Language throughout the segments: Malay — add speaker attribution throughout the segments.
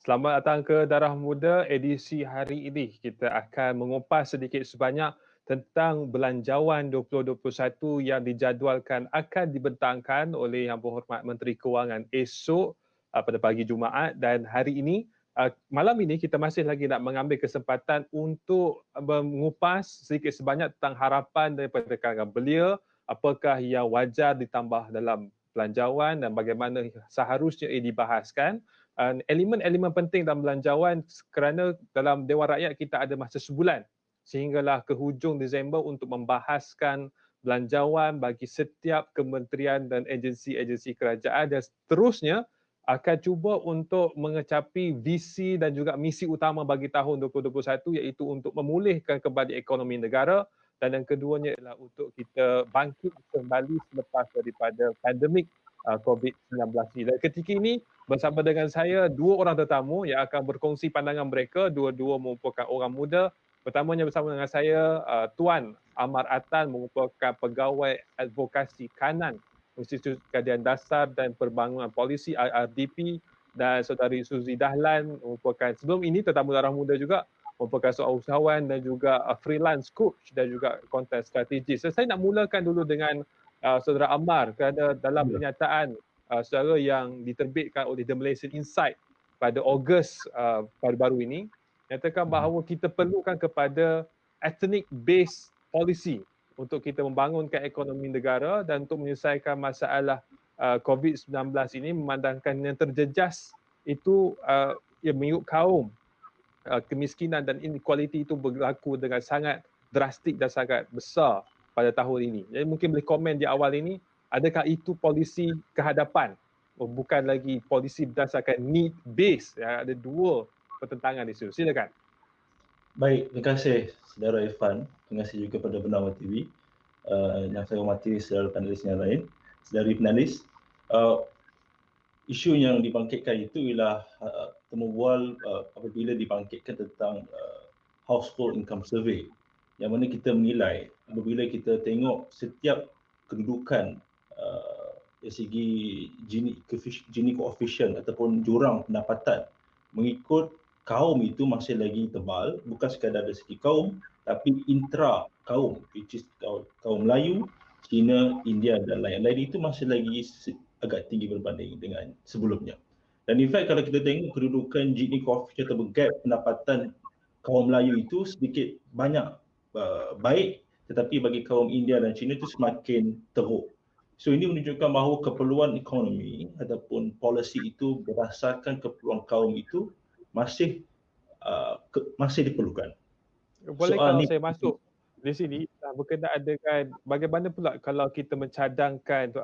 Speaker 1: Selamat datang ke Darah Muda. Edisi hari ini kita akan mengupas sedikit sebanyak tentang Belanjawan 2021 yang dijadualkan akan dibentangkan oleh Yang Berhormat Menteri Kewangan esok pada pagi Jumaat, dan hari ini malam ini kita masih lagi nak mengambil kesempatan untuk mengupas sedikit sebanyak tentang harapan daripada kalangan belia, apakah yang wajar ditambah dalam belanjawan dan bagaimana seharusnya ia dibahaskan. Elemen-elemen penting dalam belanjawan kerana dalam Dewan Rakyat kita ada masa sebulan sehinggalah ke hujung Disember untuk membahaskan belanjawan bagi setiap kementerian dan agensi-agensi kerajaan, dan seterusnya akan cuba untuk mengecapi visi dan juga misi utama bagi tahun 2021, iaitu untuk memulihkan kembali ekonomi negara, dan yang keduanya ialah untuk kita bangkit kembali selepas daripada pandemik COVID-19 ini. Dan ketika ini bersama dengan saya dua orang tetamu yang akan berkongsi pandangan mereka, dua-dua merupakan orang muda. Pertamanya bersama dengan saya Tuan Amar Atan, merupakan pegawai advokasi kanan Institut Kajian Dasar dan Pembangunan Polisi IRDP, dan saudari Suzy Dahlan, merupakan sebelum ini tetamu Darah Muda juga, merupakan seorang usahawan dan juga freelance coach dan juga konten strategis. So, saya nak mulakan dulu dengan saudara Amar, kerana dalam pernyataan saudara yang diterbitkan oleh The Malaysian Insight pada Ogos baru-baru ini, nyatakan bahawa kita perlukan kepada ethnic based policy untuk kita membangunkan ekonomi negara dan untuk menyelesaikan masalah COVID-19 ini, memandangkan yang terjejas itu mengikut kaum, kemiskinan dan inequality itu berlaku dengan sangat drastik dan sangat besar pada tahun ini. Jadi mungkin boleh komen di awal ini, adakah itu polisi kehadapan? Bukan lagi polisi berdasarkan need base, ada dua pertentangan di situ. Silakan.
Speaker 2: Baik, terima kasih saudara Irfan. Terima kasih juga kepada Bernama TV. Yang saya hormati saudara panelis yang lain. Saudari panelis, isu yang dibangkitkan itu ialah temu bual apabila dibangkitkan tentang household income survey, yang mana kita menilai apabila kita tengok setiap kedudukan dari segi Gini coefficient ataupun jurang pendapatan mengikut kaum itu masih lagi tebal, bukan sekadar dari segi kaum tapi intra kaum, which is kaum Melayu, Cina, India dan lain-lain, itu masih lagi agak tinggi berbanding dengan sebelumnya. Dan in fact kalau kita tengok kedudukan Gini coefficient atau gap pendapatan kaum Melayu itu sedikit banyak baik, tetapi bagi kaum India dan Cina itu semakin teruk. So ini menunjukkan bahawa keperluan ekonomi ataupun polisi itu berdasarkan keperluan kaum itu masih diperlukan.
Speaker 1: Boleh kalau saya masuk di sini berkenaan dengan bagaimana pula kalau kita mencadangkan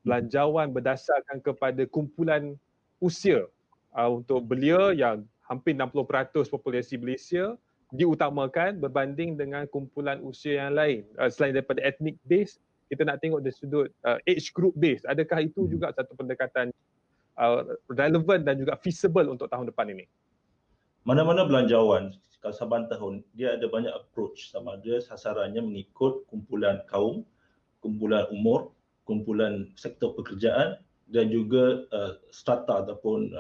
Speaker 1: belanjawan berdasarkan kepada kumpulan usia, untuk belia yang hampir 60% populasi Malaysia diutamakan berbanding dengan kumpulan usia yang lain. Selain daripada ethnic base, kita nak tengok dari sudut age group base. Adakah itu juga satu pendekatan relevan dan juga feasible untuk tahun depan ini?
Speaker 2: Mana-mana belanjawan kalau saban tahun dia ada banyak approach, sama ada sasarannya mengikut kumpulan kaum, kumpulan umur, kumpulan sektor pekerjaan dan juga strata ataupun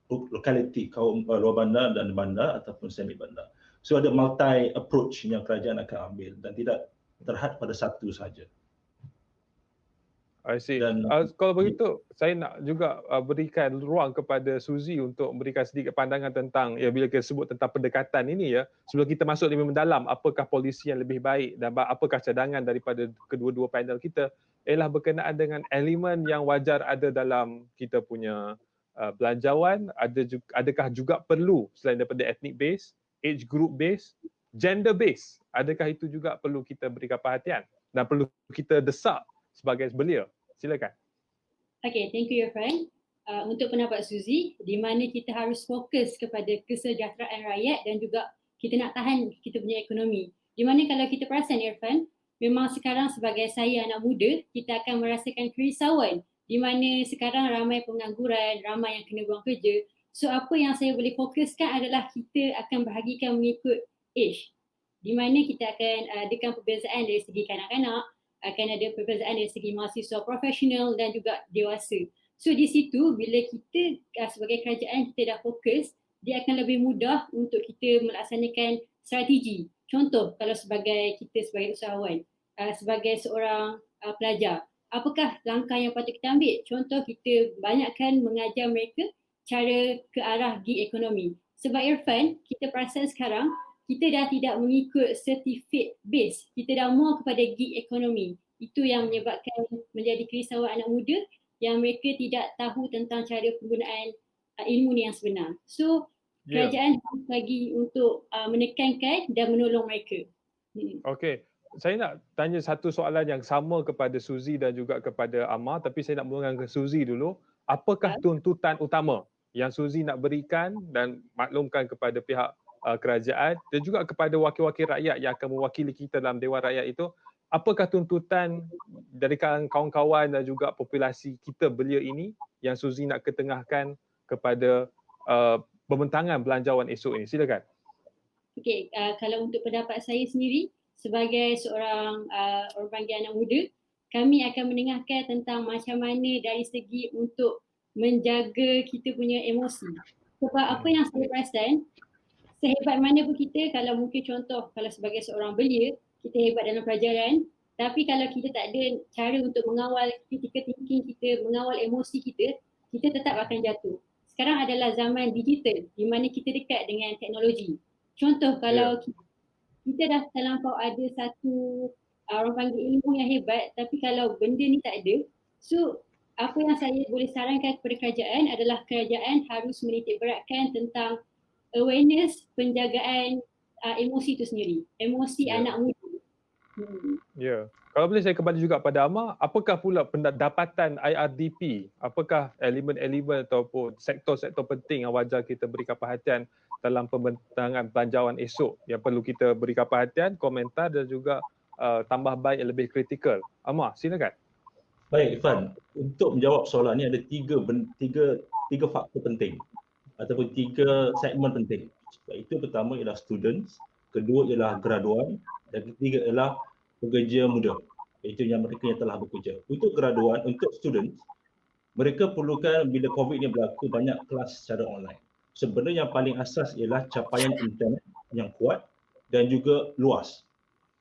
Speaker 2: lokaliti kaum luar bandar dan bandar ataupun semi bandar. So ada multi approach yang kerajaan akan ambil dan tidak terhad pada satu saja.
Speaker 1: I see. Kalau begitu, saya nak juga berikan ruang kepada Suzy untuk memberikan sedikit pandangan tentang, bila kita sebut tentang pendekatan ini sebelum kita masuk lebih mendalam, apakah polisi yang lebih baik dan apakah cadangan daripada kedua-dua panel kita, ialah berkenaan dengan elemen yang wajar ada dalam kita punya belanjawan. Adakah juga perlu selain daripada ethnic base, age group base, gender base, adakah itu juga perlu kita berikan perhatian dan perlu kita desak sebagai belia? Silakan.
Speaker 3: Okay, thank you Irfan. Untuk pendapat Suzy, di mana kita harus fokus kepada kesejahteraan rakyat dan juga kita nak tahan kita punya ekonomi. Di mana kalau kita perasan Irfan, memang sekarang sebagai saya anak muda, kita akan merasakan kerisauan di mana sekarang ramai pengangguran, ramai yang kena buang kerja. So apa yang saya boleh fokuskan adalah kita akan bahagikan mengikut age. Di mana kita akan adakan perbezaan dari segi kanak-kanak, akan ada perbezaan dari segi mahasiswa profesional dan juga dewasa. So di situ bila kita sebagai kerajaan kita dah fokus dia akan lebih mudah untuk kita melaksanakan strategi. Contoh, kalau kita sebagai usahawan, sebagai seorang pelajar, apakah langkah yang patut kita ambil? Contoh, kita banyakkan mengajar mereka cara ke arah gig ekonomi. Sebab Irfan, kita perasan sekarang, kita dah tidak mengikut certificate base. Kita dah more kepada gig ekonomi. Itu yang menyebabkan menjadi kerisauan anak muda yang mereka tidak tahu tentang cara penggunaan ilmu ni yang sebenar. So, kerajaan harus lagi untuk menekankan dan menolong mereka.
Speaker 1: Okey. Saya nak tanya satu soalan yang sama kepada Suzy dan juga kepada Amar, tapi saya nak mulakan ke Suzy dulu. Apakah tuntutan utama yang Suzy nak berikan dan maklumkan kepada pihak kerajaan dan juga kepada wakil-wakil rakyat yang akan mewakili kita dalam Dewan Rakyat itu? Apakah tuntutan dari kawan-kawan dan juga populasi kita belia ini yang Suzy nak ketengahkan kepada pembentangan belanjawan esok ini? Silakan.
Speaker 3: Okey, kalau untuk pendapat saya sendiri sebagai seorang orang panggil anak muda, kami akan mendengarkan tentang macam mana dari segi untuk menjaga kita punya emosi. Sebab apa yang saya perasan, sehebat mana pun kita, kalau mungkin contoh kalau sebagai seorang belia, kita hebat dalam pelajaran, tapi kalau kita tak ada cara untuk mengawal critical thinking kita, mengawal emosi kita, kita tetap akan jatuh. Sekarang adalah zaman digital di mana kita dekat dengan teknologi. Contoh kalau kita dah terlampau ada satu orang panggil ilmu yang hebat, tapi kalau benda ni tak ada, so apa yang saya boleh sarankan kepada kerajaan adalah kerajaan harus menitik beratkan tentang awareness penjagaan emosi itu sendiri, emosi anak muda.
Speaker 1: Kalau boleh saya kembali juga pada Amar, apakah pula pendapatan IRDP? Apakah elemen-elemen ataupun sektor-sektor penting yang wajar kita berikan perhatian dalam pembentangan belanjawan esok yang perlu kita berikan perhatian, komentar dan juga tambah baik yang lebih kritikal? Amar, silakan.
Speaker 2: Baik Irfan, untuk menjawab soalan ni ada tiga faktor penting ataupun tiga segmen penting. Itu pertama ialah students, kedua ialah graduan dan ketiga ialah pekerja muda. Itu yang mereka yang telah bekerja. Untuk graduan, untuk students, mereka perlukan bila COVID ni berlaku banyak kelas secara online. Sebenarnya yang paling asas ialah capaian internet yang kuat dan juga luas.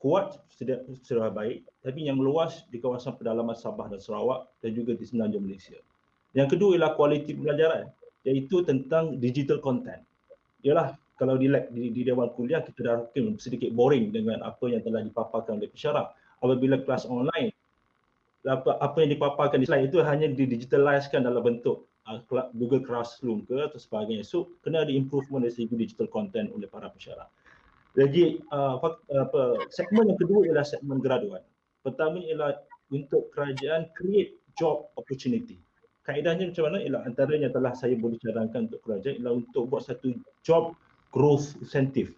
Speaker 2: Kuat sudah baik, tapi yang luas di kawasan pedalaman Sabah dan Sarawak dan juga di semenanjung Malaysia. Yang kedua ialah kualiti pembelajaran, iaitu tentang digital content. Ialah kalau di dewan kuliah kita dah mungkin sedikit boring dengan apa yang telah dipaparkan oleh pensyarah. Apabila kelas online, apa yang dipaparkan di slide itu hanya didigitalizekan dalam bentuk Google Classroom ke atau sebagainya. So kena ada improvement dari segi digital content oleh para pensyarah. Jadi segmen yang kedua ialah segmen graduan. Pertama ialah untuk kerajaan create job opportunity. Kaedahnya macam mana? Ialah antara yang telah saya boleh cadangkan untuk kerajaan ialah untuk buat satu job growth incentive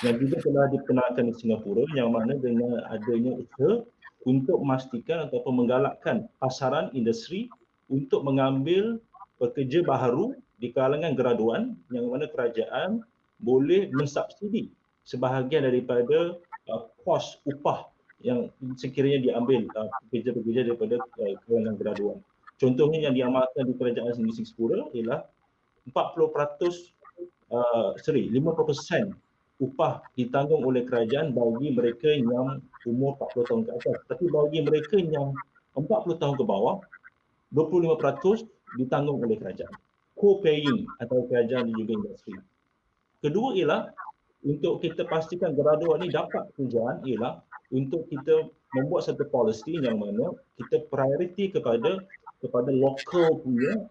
Speaker 2: yang juga telah dikenalkan di Singapura, yang mana dengan adanya usaha untuk memastikan ataupun menggalakkan pasaran industri untuk mengambil pekerja baharu di kalangan graduan, yang mana kerajaan boleh mensubsidi sebahagian daripada kos upah yang sekiranya diambil pekerja-pekerja daripada kalangan graduan. Contohnya yang diamalkan di kerajaan Singapura ialah 50% upah ditanggung oleh kerajaan bagi mereka yang umur 40 tahun ke atas. Tapi bagi mereka yang 40 tahun ke bawah, 25% ditanggung oleh kerajaan. Co-paying atau kerajaan dan juga industri. Kedua ialah untuk kita pastikan graduan ini dapat pekerjaan ialah untuk kita membuat satu policy yang mana kita priority kepada local punya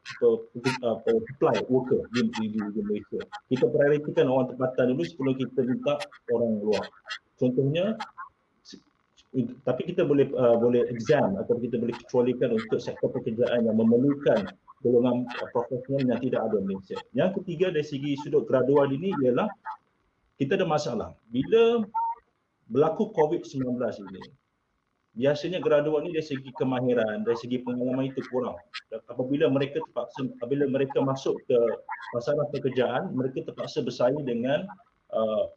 Speaker 2: supply worker di Malaysia. Kita prioritikan orang tempatan dulu sebelum kita minta orang luar. Contohnya, tapi kita boleh exam atau kita boleh kecualikan untuk sektor pekerjaan yang memerlukan golongan profesional yang tidak ada di Malaysia. Yang ketiga dari segi sudut graduan ini ialah kita ada masalah. Bila berlaku COVID-19 ini, biasanya graduan ini dari segi kemahiran, dari segi pengalaman itu kurang. Apabila mereka masuk ke pasaran pekerjaan, mereka terpaksa bersaing dengan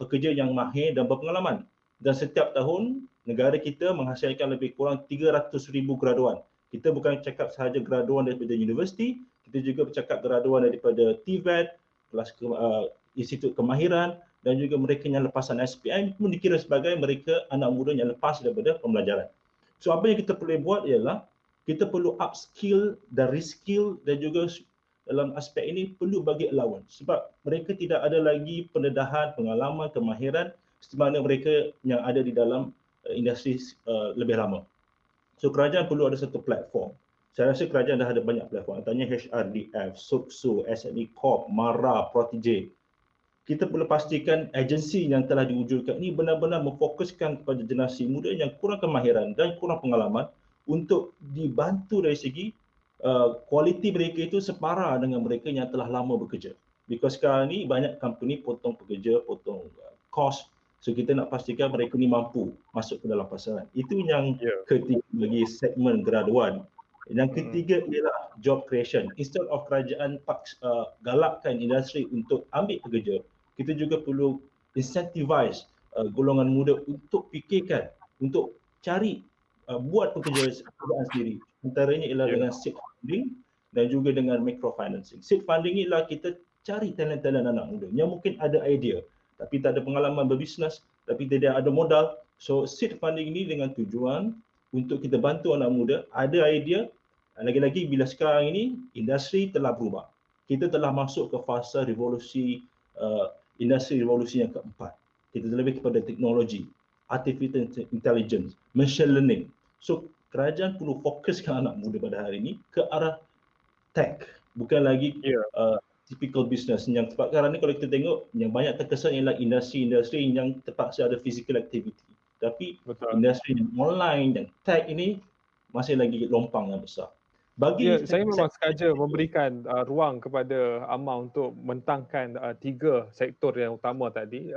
Speaker 2: pekerja yang mahir dan berpengalaman. Dan setiap tahun negara kita menghasilkan lebih kurang 300,000 graduan. Kita bukan cakap sahaja graduan daripada universiti, Kita juga bercakap graduan daripada TVET, kelas Institut Kemahiran, dan juga mereka yang lepasan SPM pun dikira sebagai mereka anak muda yang lepas daripada pembelajaran. So apa yang kita perlu buat ialah kita perlu upskill dan reskill, dan juga dalam aspek ini perlu bagi allowance sebab mereka tidak ada lagi pendedahan, pengalaman, kemahiran seperti mana mereka yang ada di dalam industri lebih lama. So kerajaan perlu ada satu platform. Saya rasa kerajaan dah ada banyak platform, antaranya HRDF, SUKSU, SME Corp, MARA, Protege. Kita perlu pastikan agensi yang telah diwujudkan ini benar-benar memfokuskan kepada generasi muda yang kurang kemahiran dan kurang pengalaman untuk dibantu dari segi kualiti mereka itu separa dengan mereka yang telah lama bekerja. Because sekarang ni banyak company potong pekerja, potong cost. So kita nak pastikan mereka ni mampu masuk ke dalam pasaran. Itu yang ketiga bagi segmen graduan. Yang ketiga ialah job creation. Instead of kerajaan galakkan industri untuk ambil pekerja, kita juga perlu incentivize golongan muda untuk fikirkan, untuk cari buat pekerjaan sendiri. Antaranya ialah dengan seed funding dan juga dengan microfinancing. Seed funding ialah kita cari talent-talent anak muda yang mungkin ada idea tapi tak ada pengalaman berbisnes, tapi tidak ada modal. So seed funding ini dengan tujuan untuk kita bantu anak muda ada idea. Lagi-lagi bila sekarang ini industri telah berubah. Kita telah masuk ke fasa revolusi industri revolusi yang keempat. Kita lebih kepada teknologi, artificial intelligence, machine learning. So kerajaan perlu fokuskan anak muda pada hari ini ke arah tech, bukan lagi typical business. Yang sekarang ni kalau kita tengok yang banyak terkesan ialah industri-industri yang terpaksa ada physical activity. Tapi industri online dan tech ini masih lagi lompang yang besar.
Speaker 1: Saya memang sengaja memberikan ruang kepada Amar untuk mentangkan tiga sektor yang utama tadi.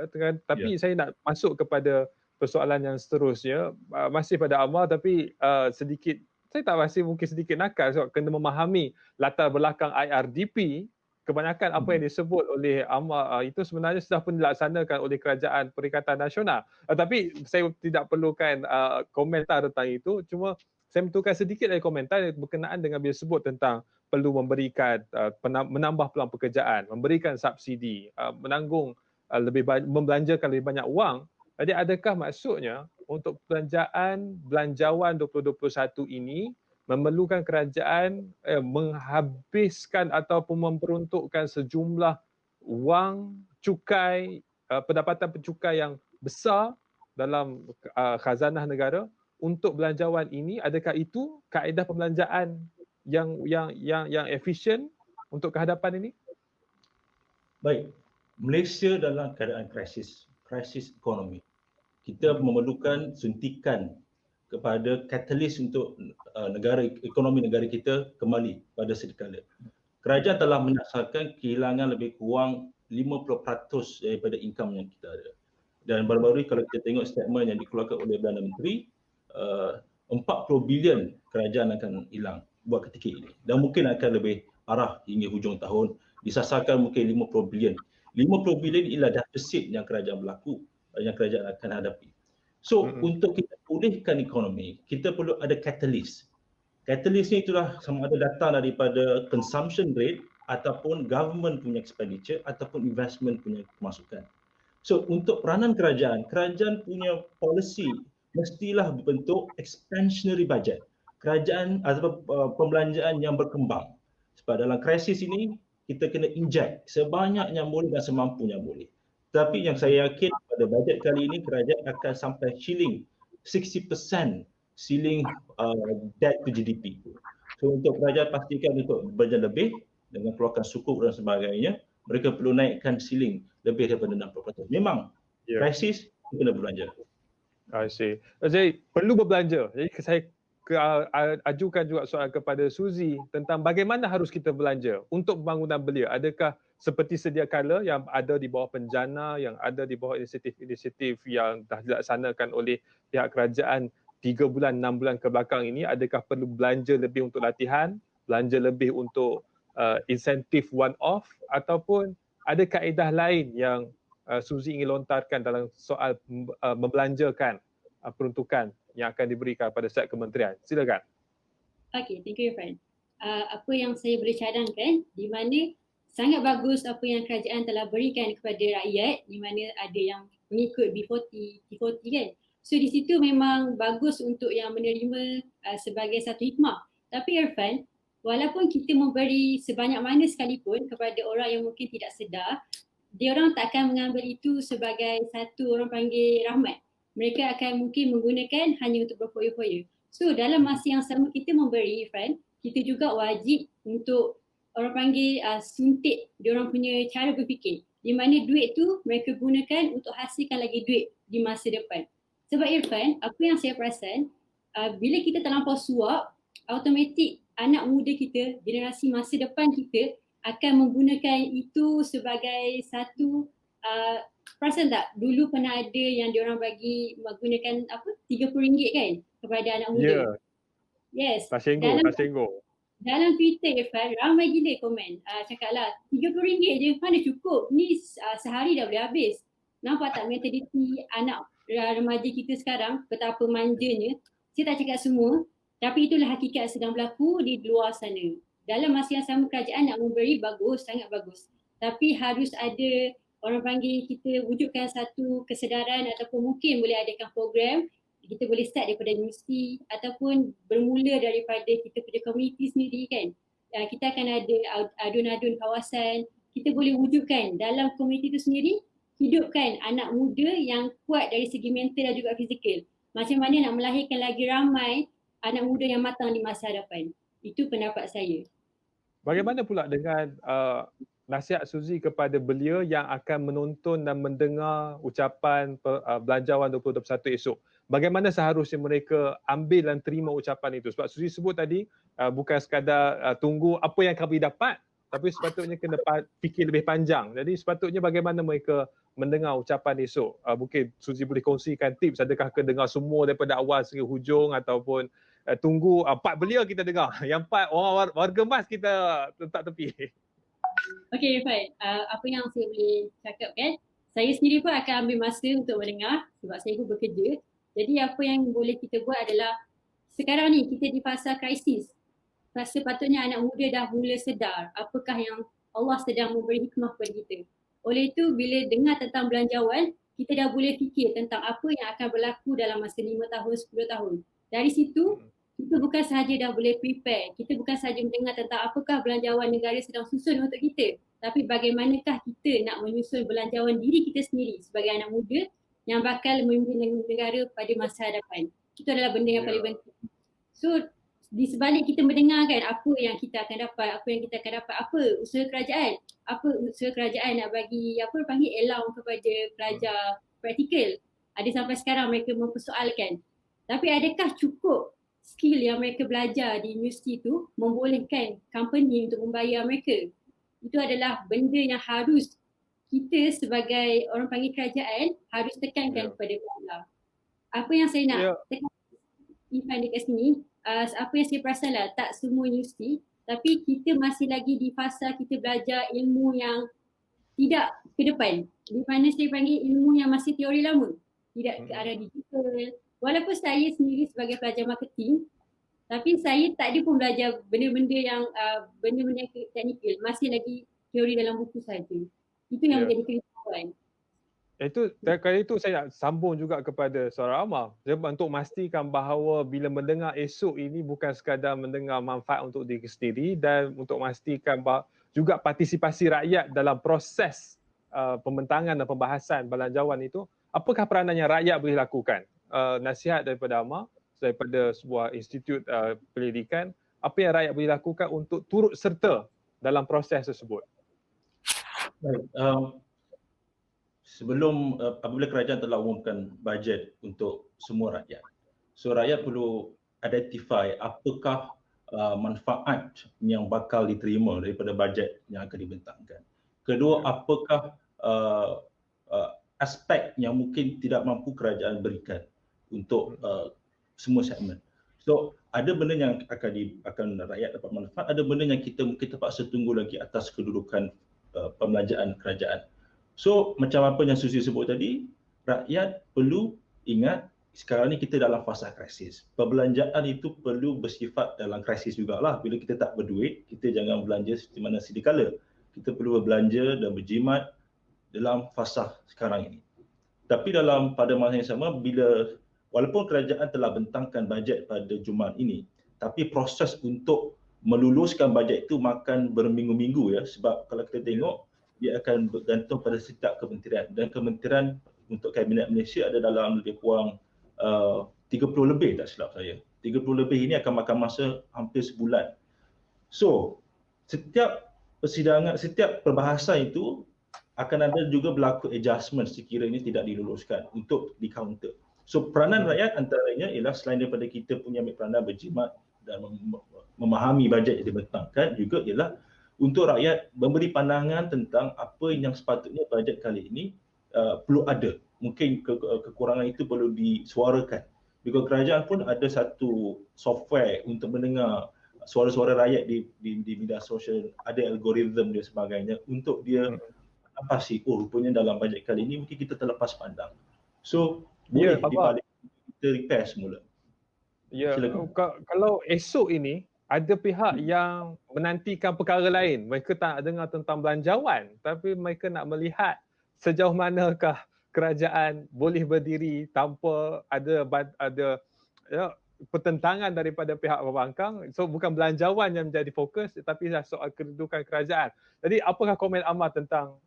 Speaker 1: Tapi saya nak masuk kepada persoalan yang seterusnya. Masih pada Amar tapi sedikit, saya tak masih mungkin sedikit nakal sebab kena memahami latar belakang IRDP. Kebanyakan apa yang disebut oleh Amar itu sebenarnya sudah pun dilaksanakan oleh Kerajaan Perikatan Nasional. Tapi saya tidak perlukan komentar tentang itu. Cuma saya menentukan sedikit dari komentar berkenaan dengan bila sebut tentang perlu memberikan menambah peluang pekerjaan, memberikan subsidi, menanggung membelanjakan lebih banyak wang. Jadi adakah maksudnya untuk belanjawan 2021 ini memerlukan kerajaan menghabiskan ataupun memperuntukkan sejumlah wang cukai, pendapatan pencukai yang besar dalam khazanah negara untuk belanjawan ini? Adakah itu kaedah pembelanjaan yang efisien untuk kehadapan ini?
Speaker 2: Baik, Malaysia dalam keadaan krisis ekonomi. Kita memerlukan suntikan kepada katalis untuk ekonomi negara kita kembali pada sedekala. Kerajaan telah menyaksikan kehilangan lebih kurang 50% daripada income yang kita ada. Dan baru-baru kalau kita tengok statement yang dikeluarkan oleh Perdana Menteri, 40 bilion kerajaan akan hilang buat ketika ini. Dan mungkin akan lebih arah hingga hujung tahun, disasarkan mungkin 50 bilion. 50 bilion ialah defisit yang kerajaan berlaku, yang kerajaan akan hadapi. So untuk kita pulihkan ekonomi, kita perlu ada catalyst. Catalyst ni itulah sama ada datang daripada consumption rate ataupun government punya expenditure ataupun investment punya pemasukan. So untuk peranan kerajaan punya policy mestilah berbentuk expansionary budget. Kerajaan atau pembelanjaan yang berkembang. Sebab dalam krisis ini kita kena inject sebanyak yang boleh dan semampunya boleh. Tapi yang saya yakin pada bajet kali ini kerajaan akan sampai ceiling 60% ceiling debt to GDP. So untuk kerajaan pastikan untuk bekerja lebih dengan keluarkan sukuk dan sebagainya, mereka perlu naikkan ceiling lebih daripada 60%. Memang krisis kena berbelanja.
Speaker 1: I see. Jadi perlu berbelanja. Jadi saya ajukan juga soalan kepada Suzy tentang bagaimana harus kita belanja untuk pembangunan belia. Adakah seperti sedia kala yang ada di bawah penjana, yang ada di bawah inisiatif-inisiatif yang dah dilaksanakan oleh pihak kerajaan 3 bulan, 6 bulan ke belakang ini, adakah perlu belanja lebih untuk latihan, belanja lebih untuk insentif one-off, ataupun ada kaedah lain yang Suzy ingin lontarkan dalam soal membelanjakan peruntukan yang akan diberikan pada setiap kementerian? Silakan.
Speaker 3: Okay, thank you, Irfan. apa yang saya boleh cadangkan, di mana sangat bagus apa yang kerajaan telah berikan kepada rakyat, di mana ada yang mengikut B40, T40 kan. So di situ memang bagus untuk yang menerima sebagai satu hikmah. Tapi Irfan, walaupun kita memberi sebanyak mana sekalipun kepada orang yang mungkin tidak sedar, dia orang tak akan mengambil itu sebagai satu orang panggil rahmat. Mereka akan mungkin menggunakan hanya untuk berfoya-foya. So dalam masa yang sama kita memberi, Irfan, kita juga wajib untuk orang panggil suntik diorang punya cara berfikir. Di mana duit tu mereka gunakan untuk hasilkan lagi duit di masa depan. Sebab Irfan, apa yang saya perasan, bila kita terlampau suap, automatik anak muda kita, generasi masa depan kita akan menggunakan itu sebagai satu, perasan tak? Dulu pernah ada yang diorang bagi menggunakan RM30 kan kepada anak muda. Yes.
Speaker 1: Tasenggo.
Speaker 3: Dalam Twitter Irfan, ramai gila komen. Cakaplah RM30 je, mana cukup? Ni sehari dah boleh habis. Nampak tak mentaliti anak remaja kita sekarang betapa manjanya? Saya tak cakap semua, tapi itulah hakikat sedang berlaku di luar sana. Dalam masa yang sama kerajaan nak memberi bagus, sangat bagus. Tapi harus ada orang panggil kita wujudkan satu kesedaran ataupun mungkin boleh adakan program. Kita boleh start daripada universiti ataupun bermula daripada kita punya komuniti sendiri kan. Kita akan ada adun-adun kawasan. Kita boleh wujudkan dalam komuniti itu sendiri, hidupkan anak muda yang kuat dari segi mental dan juga fizikal. Macam mana nak melahirkan lagi ramai anak muda yang matang di masa hadapan. Itu pendapat saya.
Speaker 1: Bagaimana pula dengan nasihat Suzy kepada belia yang akan menonton dan mendengar ucapan Belanjawan 2021 esok? Bagaimana seharusnya mereka ambil dan terima ucapan itu? Sebab Suzy sebut tadi bukan sekadar tunggu apa yang kami dapat, tapi sepatutnya kena fikir lebih panjang. Jadi sepatutnya bagaimana mereka mendengar ucapan esok? Mungkin Suzy boleh kongsikan tips, adakah kena dengar semua daripada awal sehingga hujung ataupun tunggu 4 belia kita dengar, yang 4 orang warga emas kita letak tepi.
Speaker 3: Okey Irfan, apa yang saya boleh cakap kan, saya sendiri pun akan ambil masa untuk mendengar sebab saya pun bekerja. Jadi apa yang boleh kita buat adalah sekarang ni kita di fasa krisis. Sepatutnya anak muda dah mula sedar apakah yang Allah sedang memberi hikmah kepada kita. Oleh itu bila dengar tentang belanjawan, kita dah boleh fikir tentang apa yang akan berlaku dalam masa 5 tahun, 10 tahun. Dari situ kita bukan sahaja dah boleh prepare, kita bukan sahaja mendengar tentang apakah belanjawan negara sedang susun untuk kita, tapi bagaimanakah kita nak menyusun belanjawan diri kita sendiri sebagai anak muda yang bakal memimpin negara pada masa hadapan. Itu adalah benda yang paling penting. So di sebalik kita mendengarkan apa yang kita akan dapat, apa usaha kerajaan nak bagi panggil allowance kepada pelajar praktikal. Ada sampai sekarang mereka mempersoalkan. Tapi adakah cukup skill yang mereka belajar di universiti itu membolehkan company untuk membayar mereka? Itu adalah benda yang harus kita sebagai orang panggil kerajaan harus tekankan kepada pelajar. Apa yang saya nak tekan Irfan dekat sini, apa yang saya perasan lah, tak semua universiti, tapi kita masih lagi di fasa kita belajar ilmu yang tidak ke depan. Di mana saya panggil ilmu yang masih teori lama, tidak ke arah digital. Walaupun saya sendiri sebagai pelajar marketing, tapi saya tak ada pun belajar benda-benda yang teknikal, masih lagi teori dalam buku saja. Itu yang menjadi kerisauan.
Speaker 1: Kali itu saya nak sambung juga kepada Saudara Amar. Untuk memastikan bahawa bila mendengar esok ini bukan sekadar mendengar manfaat untuk diri sendiri dan untuk memastikan juga partisipasi rakyat dalam proses pembentangan dan pembahasan belanjawan itu, apakah peranan yang rakyat boleh lakukan? Nasihat daripada Amar, daripada sebuah institut pendidikan, apa yang rakyat boleh lakukan untuk turut serta dalam proses tersebut?
Speaker 2: Baik, sebelum apabila kerajaan telah umumkan bajet untuk semua rakyat, so rakyat perlu identify apakah manfaat yang bakal diterima daripada bajet yang akan dibentangkan. Kedua, apakah aspek yang mungkin tidak mampu kerajaan berikan untuk semua segmen. So ada benda yang akan rakyat dapat manfaat, ada benda yang kita mungkin terpaksa tunggu lagi atas kedudukan pembelanjaan kerajaan. So macam apa yang Suzy sebut tadi, rakyat perlu ingat sekarang ni kita dalam fasa krisis. Perbelanjaan itu perlu bersifat dalam krisis jugalah. Bila kita tak berduit, kita jangan belanja seperti mana sedia kala. Kita perlu berbelanja dan berjimat dalam fasa sekarang ini. Tapi pada masa yang sama, walaupun kerajaan telah bentangkan bajet pada Jumaat ini, tapi proses untuk meluluskan bajet itu makan berminggu-minggu ya, sebab kalau kita tengok dia akan bergantung pada setiap kementerian, dan kementerian untuk Kabinet Malaysia ada dalam lebih kurang 30 lebih tak silap saya. 30 lebih ini akan makan masa hampir sebulan. So, setiap persidangan, setiap perbahasan itu akan ada juga berlaku adjustment sekiranya tidak diluluskan untuk di counter. So peranan rakyat antaranya ialah selain daripada kita punya ambil peranan berjimat dan memahami bajet yang dibentangkan, juga ialah untuk rakyat memberi pandangan tentang apa yang sepatutnya bajet kali ini perlu ada. Mungkin kekurangan itu perlu disuarakan. Because kerajaan pun ada satu software untuk mendengar suara-suara rakyat di media sosial, ada algoritma dan sebagainya untuk dia apa sih, rupanya dalam bajet kali ini mungkin kita terlepas pandang. So boleh dibalik kita repair semula.
Speaker 1: Ya, kalau esok ini ada pihak yang menantikan perkara lain, mereka tak dengar tentang belanjawan, tapi mereka nak melihat sejauh manakah kerajaan boleh berdiri tanpa ada ya, pertentangan daripada pihak pembangkang. So bukan belanjawan yang menjadi fokus, tapi soal kedudukan kerajaan. Jadi apakah komen Amar tentang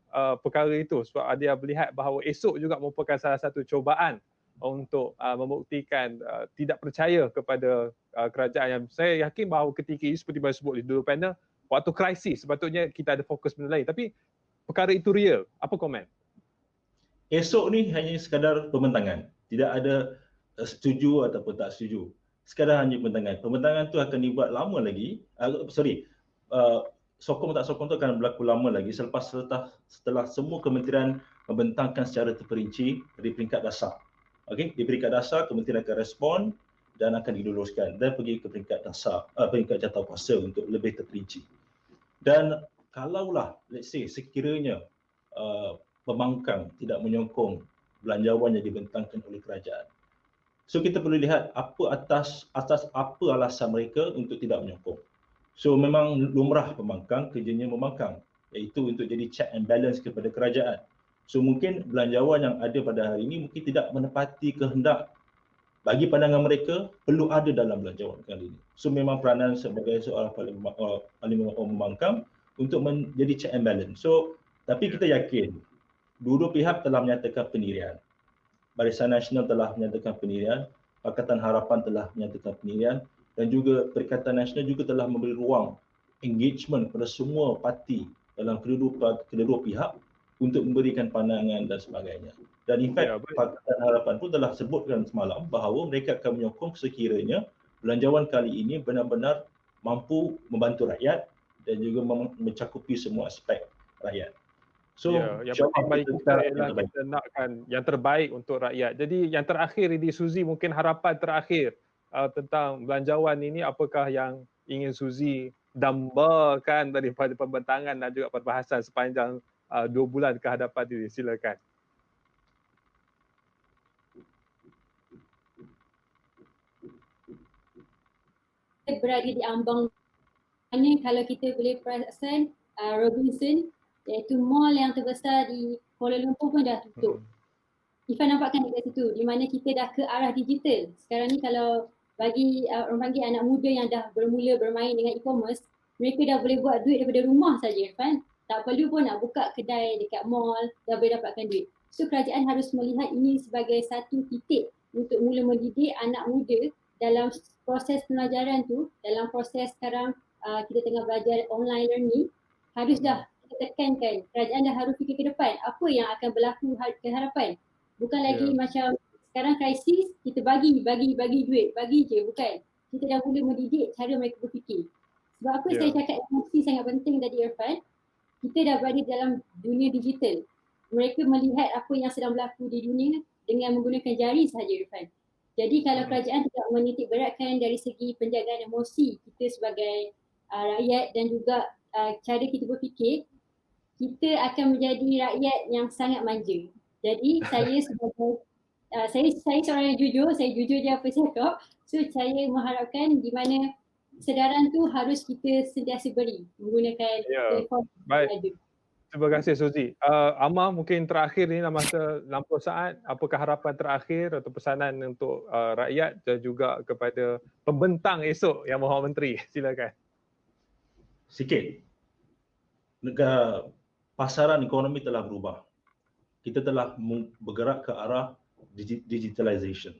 Speaker 1: perkara itu? Sebab dia melihat bahawa esok juga merupakan salah satu cubaan untuk membuktikan tidak percaya kepada kerajaan, yang saya yakin bahawa ketika ini seperti yang sebut di dulu panel, waktu krisis sepatutnya kita ada fokus benda lain, tapi perkara itu real. Apa komen?
Speaker 2: Esok ni hanya sekadar pembentangan. Tidak ada setuju ataupun tak setuju. Sekadar hanya pembentangan. Pembentangan tu akan dibuat lama lagi. Sokong tak sokong tu akan berlaku lama lagi setelah semua kementerian membentangkan secara terperinci dari peringkat dasar. Okey, di peringkat dasar kementerian akan respon dan akan diluluskan dan pergi ke peringkat dasar, peringkat jawatankuasa untuk lebih terperinci. Dan kalaulah let's say sekiranya pembangkang tidak menyokong belanjawan yang dibentangkan oleh kerajaan, so kita perlu lihat apa atas apa alasan mereka untuk tidak menyokong. So memang lumrah pembangkang kerjanya membangkang, iaitu untuk jadi check and balance kepada kerajaan. So mungkin belanjawan yang ada pada hari ini mungkin tidak menepati kehendak bagi pandangan mereka perlu ada dalam belanjawan kali ini. So memang peranan sebagai seorang parlimen pembangkang untuk menjadi check and balance. So tapi kita yakin dua-dua pihak telah menyatakan pendirian. Barisan Nasional telah menyatakan pendirian, Pakatan Harapan telah menyatakan pendirian, dan juga Perikatan Nasional juga telah memberi ruang engagement kepada semua parti dalam kedua pihak untuk memberikan pandangan dan sebagainya. Dan in fact, Pakatan Harapan pun telah sebutkan semalam bahawa mereka akan menyokong sekiranya belanjawan kali ini benar-benar mampu membantu rakyat dan juga mencakupi semua aspek rakyat.
Speaker 1: So, yang penting bagi kita ialah kita nakkan yang terbaik untuk rakyat. Jadi yang terakhir ini Suzy, mungkin harapan terakhir tentang belanjawan ini, apakah yang ingin Suzy dambakan daripada pembentangan dan juga perbahasan sepanjang 2 bulan ke hadapan ini? Silakan.
Speaker 3: Berada di ambang mana kalau kita boleh perasan Robinson, iaitu mall yang terbesar di Kuala Lumpur pun dah tutup. Ifan nampakkan dekat situ, di mana kita dah ke arah digital. Sekarang ni kalau bagi orang panggil anak muda yang dah bermula bermain dengan e-commerce, mereka dah boleh buat duit daripada rumah saja, Irfan. Tak perlu pun nak buka kedai dekat mall, dah boleh dapatkan duit. So kerajaan harus melihat ini sebagai satu titik untuk mula mendidik anak muda dalam proses pelajaran tu, dalam proses sekarang kita tengah belajar online learning, harus dah kita tekankan, kerajaan dah harus fikir ke depan, apa yang akan berlaku ke hadapan. Bukan lagi macam sekarang krisis, kita bagi duit, bagi je, bukan. Kita dah mula mendidik cara mereka berfikir. Sebab apa saya cakap emosi sangat penting tadi, Irfan, kita dah berada dalam dunia digital. Mereka melihat apa yang sedang berlaku di dunia dengan menggunakan jari sahaja, Irfan. Jadi kalau kerajaan tidak menitik beratkan dari segi penjagaan emosi kita sebagai rakyat dan juga cara kita berfikir, kita akan menjadi rakyat yang sangat manja. Jadi saya sebagai Saya seorang yang jujur, saya jujur je apa cakap. So saya mengharapkan di mana sedaran tu harus kita sentiasa beri menggunakan
Speaker 1: Ya,
Speaker 3: telefon
Speaker 1: baik.
Speaker 3: yang ada.
Speaker 1: Terima kasih Suzy. Amar, mungkin terakhir ni dalam masa 60 saat, apakah harapan terakhir atau pesanan untuk rakyat dan juga kepada pembentang esok Yang Maha Menteri? Silakan.
Speaker 2: Sikit. Negara pasaran ekonomi telah berubah. Kita telah bergerak ke arah digitalization.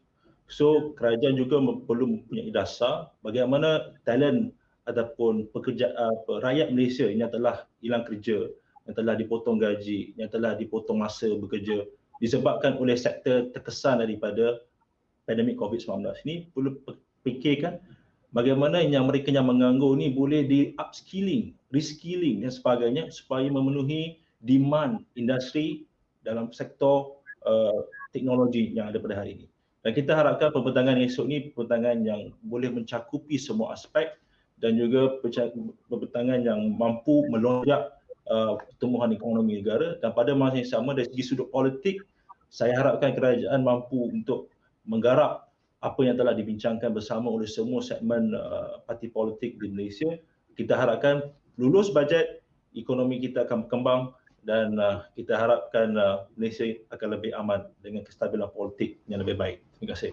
Speaker 2: So kerajaan juga perlu mempunyai dasar bagaimana talent ataupun pekerja rakyat Malaysia yang telah hilang kerja, yang telah dipotong gaji, yang telah dipotong masa bekerja disebabkan oleh sektor terkesan daripada pandemik COVID-19 ini, perlu fikirkan bagaimana yang mereka yang menganggur ni boleh di upskilling, reskilling dan sebagainya supaya memenuhi demand industri dalam sektor teknologi yang ada pada hari ini. Dan kita harapkan pembentangan esok ni pembentangan yang boleh mencakupi semua aspek dan juga pembentangan yang mampu melonjak pertumbuhan ekonomi negara, dan pada masa yang sama dari segi sudut politik saya harapkan kerajaan mampu untuk menggarap apa yang telah dibincangkan bersama oleh semua segmen parti politik di Malaysia. Kita harapkan lulus bajet, ekonomi kita akan berkembang dan kita harapkan Malaysia akan lebih aman dengan kestabilan politik yang lebih baik. Terima kasih.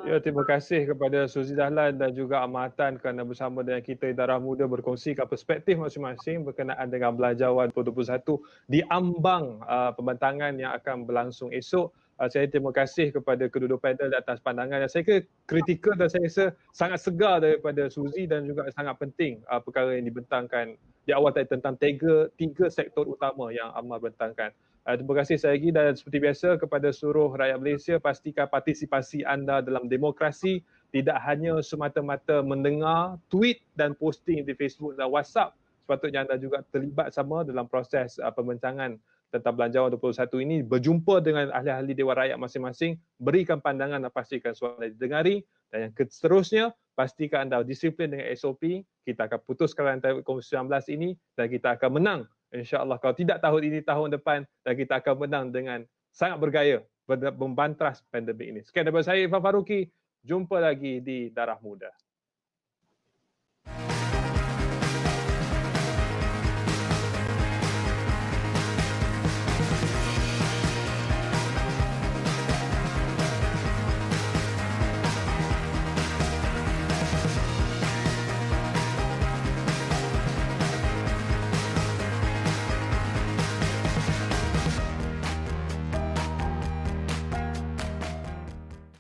Speaker 1: Ya, terima kasih kepada Suzy Dahlan dan juga Amar Tan kerana bersama dengan kita di Darah Muda berkongsikan perspektif masing-masing berkenaan dengan Belanjawan 2021 di ambang pembentangan yang akan berlangsung esok. Saya terima kasih kepada kedua-dua panel atas pandangan yang saya kira kritikal dan saya rasa sangat segar daripada Suzy dan juga sangat penting perkara yang dibentangkan di awal tadi tentang tiga sektor utama yang Amar bentangkan. Terima kasih sekali lagi dan seperti biasa kepada seluruh rakyat Malaysia, pastikan partisipasi anda dalam demokrasi tidak hanya semata-mata mendengar tweet dan posting di Facebook dan WhatsApp. Sepatutnya anda juga terlibat sama dalam proses pembincangan tentang Belanjawan 21 ini, berjumpa dengan ahli-ahli Dewan Rakyat masing-masing, berikan pandangan dan pastikan suara didengari. Dan yang seterusnya, pastikan anda disiplin dengan SOP. Kita akan putuskan rantai COVID-19 ini dan kita akan menang. InsyaAllah kalau tidak tahun ini, tahun depan, dan kita akan menang dengan sangat bergaya membantras pandemik ini. Sekian daripada saya, Irfan Faruqi. Jumpa lagi di Darah Muda.